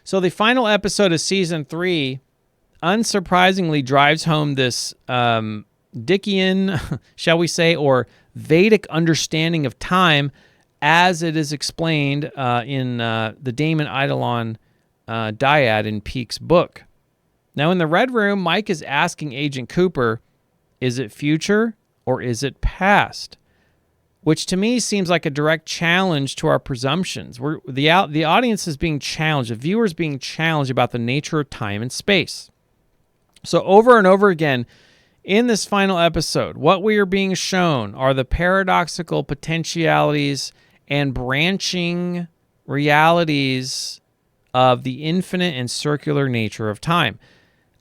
So the final episode of season 3, unsurprisingly, drives home this Dickean, shall we say, or Vedic understanding of time as it is explained in the Damon Eidolon dyad in Peake's book. Now, in the Red Room, Mike is asking Agent Cooper, is it future or is it past? Which to me seems like a direct challenge to our presumptions. The audience is being challenged, the viewer is being challenged about the nature of time and space. So over and over again, in this final episode, what we are being shown are the paradoxical potentialities and branching realities of the infinite and circular nature of time.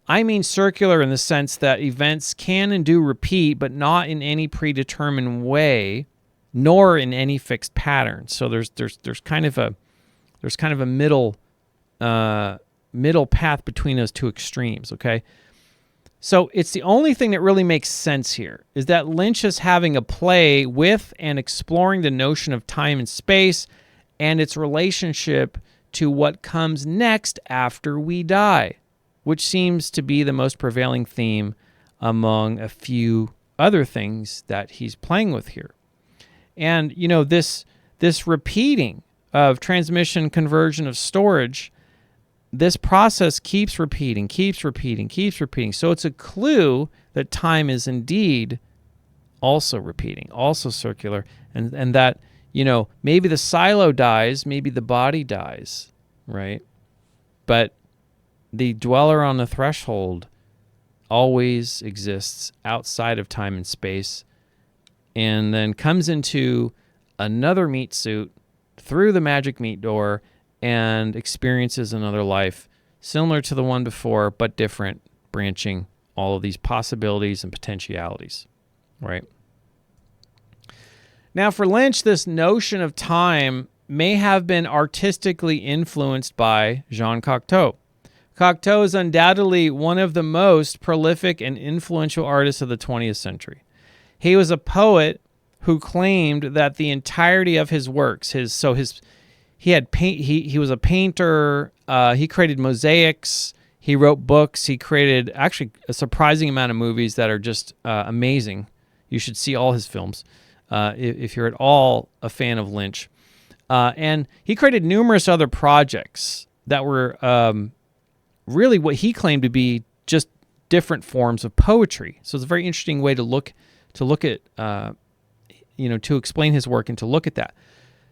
I mean circular in the sense that events can and do repeat, but not in any predetermined way, nor in any fixed pattern. So there's kind of a middle path between those two extremes. Okay, so it's the only thing that really makes sense here is that Lynch is having a play with and exploring the notion of time and space and its relationship to what comes next after we die, which seems to be the most prevailing theme among a few other things that he's playing with here. And, you know, this repeating of transmission, conversion, of storage, this process keeps repeating. So it's a clue that time is indeed also repeating, also circular, and that, you know, maybe the silo dies, maybe the body dies, right? But the dweller on the threshold always exists outside of time and space, and then comes into another meat suit through the magic meat door and experiences another life similar to the one before, but different, branching all of these possibilities and potentialities, right? Now, for Lynch, this notion of time may have been artistically influenced by Jean Cocteau. Cocteau is undoubtedly one of the most prolific and influential artists of the 20th century. He was a poet who claimed that the entirety of his works, he was a painter, he created mosaics, he wrote books, he created actually a surprising amount of movies that are just amazing. You should see all his films if you're at all a fan of Lynch. And he created numerous other projects that were really what he claimed to be just different forms of poetry. So it's a very interesting way to look at, to explain his work and to look at that.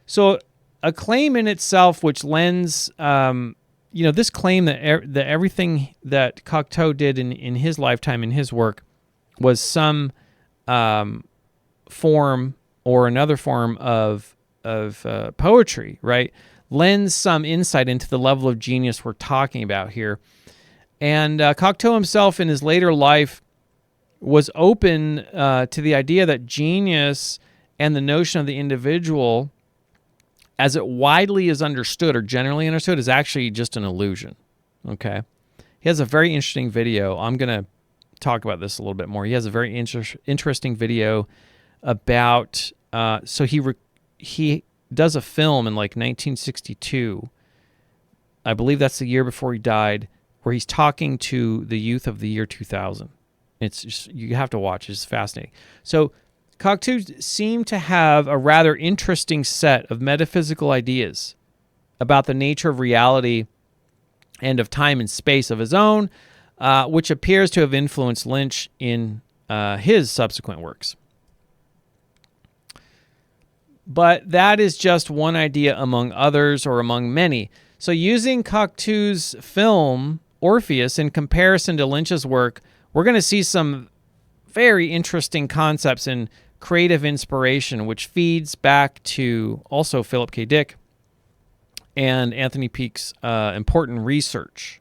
So a claim in itself, which lends, this claim that everything that Cocteau did in his lifetime, in his work, was some form or another form of poetry, right? Lends some insight into the level of genius we're talking about here. And Cocteau himself in his later life was open to the idea that genius and the notion of the individual, as it widely is understood or generally understood, is actually just an illusion, okay? He has a very interesting video. I'm going to talk about this a little bit more. He has a very interesting video about, he does a film in like 1962. I believe that's the year before he died, where he's talking to the youth of the year 2000. It's just, you have to watch. It's fascinating. So Cocteau seemed to have a rather interesting set of metaphysical ideas about the nature of reality and of time and space of his own, which appears to have influenced Lynch in his subsequent works. But that is just one idea among others or among many. So using Cocteau's film, Orpheus, in comparison to Lynch's work, we're going to see some very interesting concepts in creative inspiration, which feeds back to also Philip K. Dick and Anthony Peake's important research.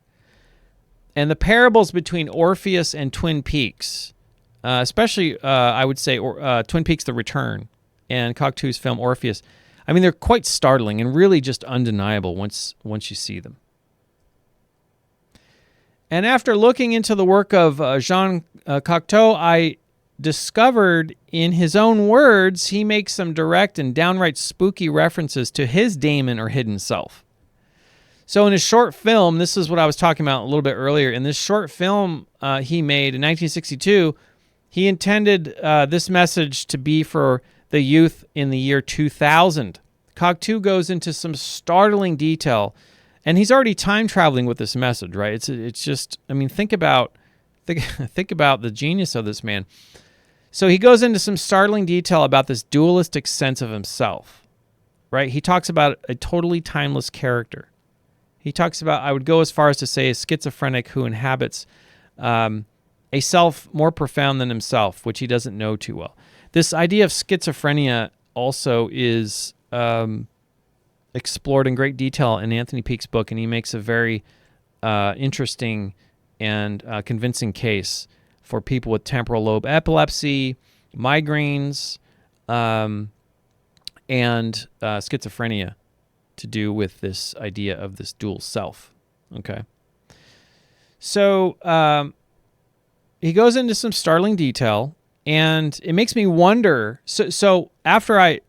And the parables between Orpheus and Twin Peaks, especially, I would say, Twin Peaks: The Return and Cocteau's film Orpheus, I mean, they're quite startling and really just undeniable once you see them. And after looking into the work of Jean Cocteau, I discovered in his own words, he makes some direct and downright spooky references to his daemon or hidden self. So in his short film, this is what I was talking about a little bit earlier. In this short film he made in 1962, he intended this message to be for the youth in the year 2000. Cocteau goes into some startling detail, and he's already time traveling with this message, right? It's just, I mean, think about the genius of this man. So he goes into some startling detail about this dualistic sense of himself, right? He talks about a totally timeless character. He talks about, I would go as far as to say, a schizophrenic who inhabits a self more profound than himself, which he doesn't know too well. This idea of schizophrenia also is explored in great detail in Anthony Peake's book, and he makes a very interesting and convincing case for people with temporal lobe epilepsy, migraines, and schizophrenia to do with this idea of this dual self. Okay. So he goes into some startling detail, and it makes me wonder. So after I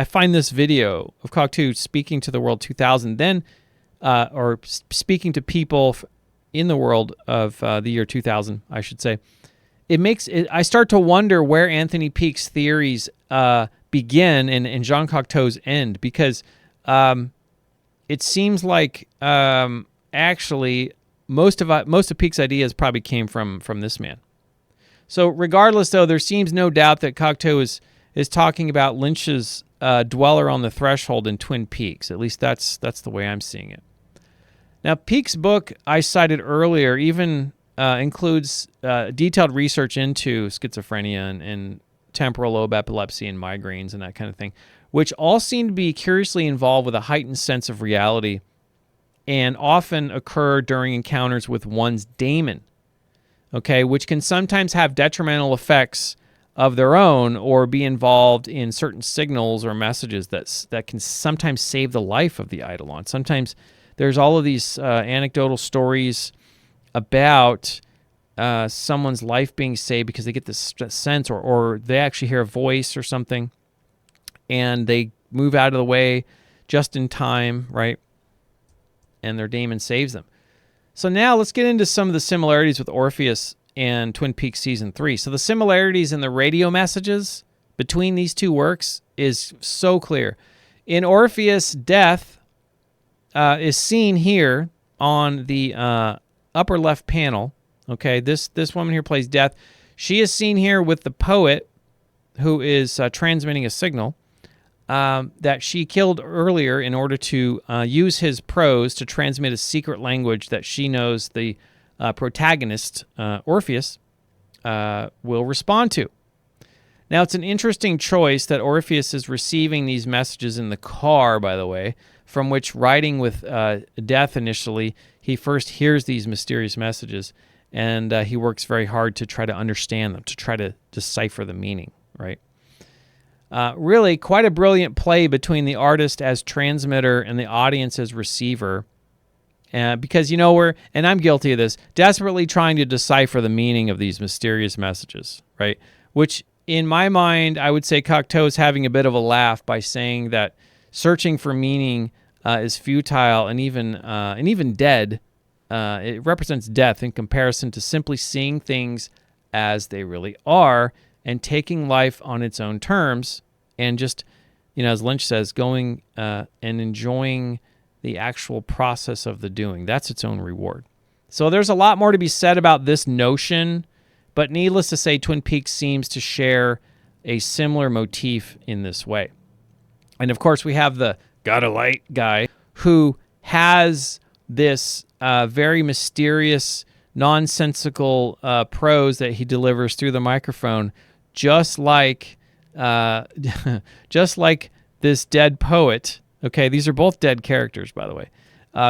find this video of Cocteau speaking to the world 2000, then or speaking to people in the world of the year 2000, I should say, I start to wonder where Anthony Peake's theories begin and Jean Cocteau's end, because it seems like actually most of Peake's ideas probably came from this man. So regardless, though, there seems no doubt that Cocteau is talking about Lynch's dweller on the threshold in Twin Peaks. At least that's the way I'm seeing it. Now, Peake's book I cited earlier even includes detailed research into schizophrenia and temporal lobe epilepsy and migraines and that kind of thing, which all seem to be curiously involved with a heightened sense of reality and often occur during encounters with one's daemon, okay, which can sometimes have detrimental effects of their own or be involved in certain signals or messages that can sometimes save the life of the eidolon. Sometimes there's all of these anecdotal stories about someone's life being saved because they get this sense or they actually hear a voice or something and they move out of the way just in time, right? And their daemon saves them. So now let's get into some of the similarities with Orpheus and Twin Peaks Season 3. So the similarities in the radio messages between these two works is so clear. In Orpheus, death is seen here on the upper left panel. Okay, this woman here plays Death. She is seen here with the poet who is transmitting a signal that she killed earlier in order to use his prose to transmit a secret language that she knows the protagonist, Orpheus, will respond to. Now, it's an interesting choice that Orpheus is receiving these messages in the car, by the way, from which, riding with Death initially, he first hears these mysterious messages, and he works very hard to try to understand them, to try to decipher the meaning, right? Really, quite a brilliant play between the artist as transmitter and the audience as receiver. Because, you know, and I'm guilty of this, desperately trying to decipher the meaning of these mysterious messages, right? Which, in my mind, I would say Cocteau is having a bit of a laugh by saying that searching for meaning is futile and even dead. It represents death in comparison to simply seeing things as they really are and taking life on its own terms and just, you know, as Lynch says, going and enjoying the actual process of the doing. That's its own reward. So there's a lot more to be said about this notion, but needless to say, Twin Peaks seems to share a similar motif in this way. And of course, we have the got a light guy who has this very mysterious, nonsensical prose that he delivers through the microphone, just like this dead poet. Okay, these are both dead characters, by the way.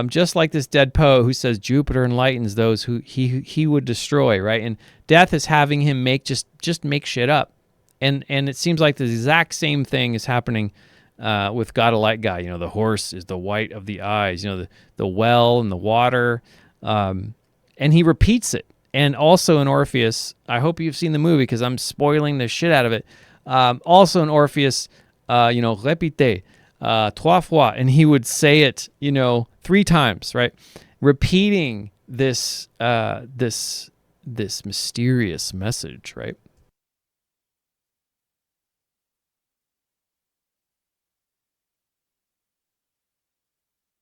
Just like this dead poet who says Jupiter enlightens those who he would destroy, right? And Death is having him just make shit up, and it seems like the exact same thing is happening with God a Light Guy. You know, the horse is the white of the eyes. You know, the well and the water, and he repeats it. And also in Orpheus, I hope you've seen the movie because I'm spoiling the shit out of it. Also in Orpheus, recite. trois fois, and he would say it, 3 times, right? Repeating this mysterious message, right?